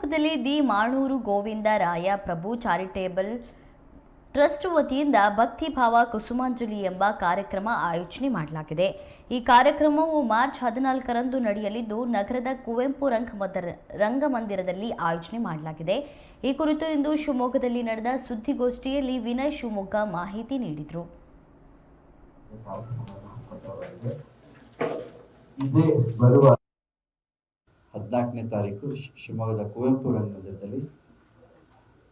ಶಿವಮೊಗ್ಗದಲ್ಲಿ the Manuru Govinda Raya Prabhu charitable trust ವತಿಯಿಂದ ಭಕ್ತಿಭಾವ ಕುಸುಮಾಂಜಲಿ ಎಂಬ ಕಾರ್ಯಕ್ರಮ ಆಯೋಜನೆ ಮಾಡಲಾಗಿದೆ. ಈ ಕಾರ್ಯಕ್ರಮವು ಮಾರ್ಚ್ 14ರಂದು ನಡೆಯಲಿದ್ದು ನಗರದ ಕುವೆಂಪು ರಂಗಮಂದಿರದಲ್ಲಿ ಆಯೋಜನೆ ಮಾಡಲಾಗಿದೆ. ಈ ಕುರಿತು ಇಂದು ಶಿವಮೊಗ್ಗದಲ್ಲಿ ನಡೆದ ಸುದ್ದಿಗೋಷ್ಠಿಯಲ್ಲಿ ವಿನಯ್ ಶಿವಮೊಗ್ಗ ಮಾಹಿತಿ ನೀಡಿದರು. ಇದೇ ಬರುವ 14ನೇ ತಾರೀಕು ಶಿವಮೊಗ್ಗದ ಕುವೆಂಪು ರಂಗಮಂದಿರದಲ್ಲಿ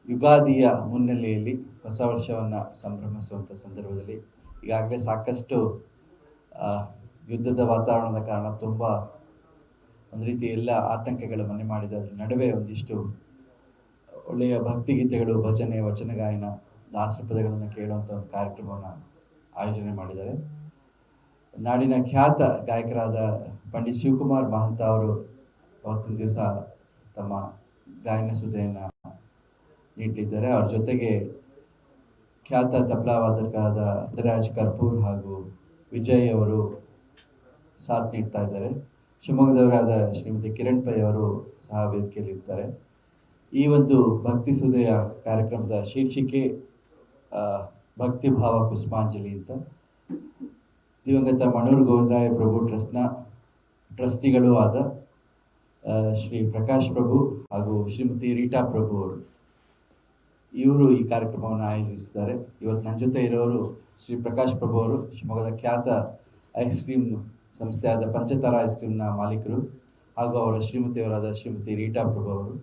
ಯುಗಾದಿಯ ಮುನ್ನೆಲೆಯಲ್ಲಿ ಹೊಸ ವರ್ಷವನ್ನು ಸಂಭ್ರಮಿಸುವಂಥ ಸಂದರ್ಭದಲ್ಲಿ ಈಗಾಗಲೇ ಸಾಕಷ್ಟು ಯುದ್ಧದ ವಾತಾವರಣದ ಕಾರಣ ತುಂಬ ಒಂದು ರೀತಿ ಎಲ್ಲ ಆತಂಕಗಳು ಮನೆ ಮಾಡಿದ ನಡುವೆ ಒಂದಿಷ್ಟು ಒಳ್ಳೆಯ ಭಕ್ತಿಗೀತೆಗಳು, ಭಜನೆ, ವಚನ ಗಾಯನ, ದಾಸರ ಪದಗಳನ್ನು ಕೇಳುವಂಥ ಒಂದು ಕಾರ್ಯಕ್ರಮವನ್ನು ಆಯೋಜನೆ ಮಾಡಿದ್ದಾರೆ. ನಾಡಿನ ಖ್ಯಾತ ಗಾಯಕರಾದ ಪಂಡಿತ್ ಶಿವಕುಮಾರ್ ಮಹಂತ ಅವರು ಅವತ್ತಿನ ದಿವಸ ತಮ್ಮ ಗಾಯನ ಸುಧೆಯನ್ನು ನೀಡಲಿದ್ದಾರೆ. ಅವ್ರ ಜೊತೆಗೆ ಖ್ಯಾತ ತಬಲಾ ವಾದಕರಾದ ರಾಜ್ ಕರ್ಪೂರ್ ಹಾಗೂ ವಿಜಯ್ ಅವರು ಸಾಥ್ ನೀಡ್ತಾ ಇದ್ದಾರೆ. ಶಿವಮೊಗ್ಗದವರಾದ ಶ್ರೀಮತಿ ಕಿರಣ್ ಪೈ ಅವರು ಸಹ ವೇದಿಕೆಯಲ್ಲಿ ಇರ್ತಾರೆ. ಈ ಒಂದು ಭಕ್ತಿ ಸುಧೆಯ ಕಾರ್ಯಕ್ರಮದ ಶೀರ್ಷಿಕೆ ಭಕ್ತಿ ಭಾವ ಕುಸುಮಾಂಜಲಿ ಅಂತ. ದಿವಂಗತ ಮಾಣೂರು ಗೋವಿಂದರಾಯ ಪ್ರಭು ಟ್ರಸ್ಟ್ನ ಟ್ರಸ್ಟಿಗಳೂ ಆದ ಶ್ರೀ ಪ್ರಕಾಶ್ ಪ್ರಭು ಹಾಗೂ ಶ್ರೀಮತಿ ರೀಟಾ ಪ್ರಭು ಇವರು ಈ ಕಾರ್ಯಕ್ರಮವನ್ನು ಆಯೋಜಿಸಿದ್ದಾರೆ. ಇವತ್ತು ನನ್ನ ಜೊತೆ ಇರೋರು ಶ್ರೀ ಪ್ರಕಾಶ್ ಪ್ರಭು ಅವರು ಶಿವಮೊಗ್ಗದ ಖ್ಯಾತ ಐಸ್ ಕ್ರೀಮ್ ಸಂಸ್ಥೆಯಾದ ಪಂಚತಾರ ಐಸ್ ಕ್ರೀಮ್ನ ಮಾಲೀಕರು ಹಾಗೂ ಅವರ ಶ್ರೀಮತಿಯವರಾದ ಶ್ರೀಮತಿ ರೀಟಾ ಪ್ರಭು ಅವರು.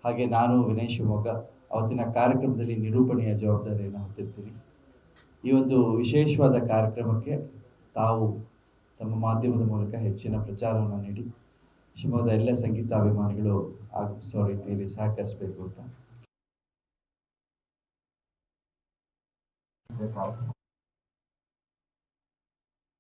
ಹಾಗೆ ನಾನು ವಿನಯ್ ಶಿವಮೊಗ್ಗ ಅವತ್ತಿನ ಕಾರ್ಯಕ್ರಮದಲ್ಲಿ ನಿರೂಪಣೆಯ ಜವಾಬ್ದಾರಿಯನ್ನು ಹೊತ್ತಿರ್ತೀನಿ. ಈ ಒಂದು ವಿಶೇಷವಾದ ಕಾರ್ಯಕ್ರಮಕ್ಕೆ ತಾವು ತಮ್ಮ ಮಾಧ್ಯಮದ ಮೂಲಕ ಹೆಚ್ಚಿನ ಪ್ರಚಾರವನ್ನು ನೀಡಿ ಶಿವಮೊಗ್ಗದ ಎಲ್ಲ ಸಂಗೀತ ಅಭಿಮಾನಿಗಳು ಆಗಮಿಸುವ ರೀತಿಯಲ್ಲಿ ಸಹಕರಿಸಬೇಕು ಅಂತ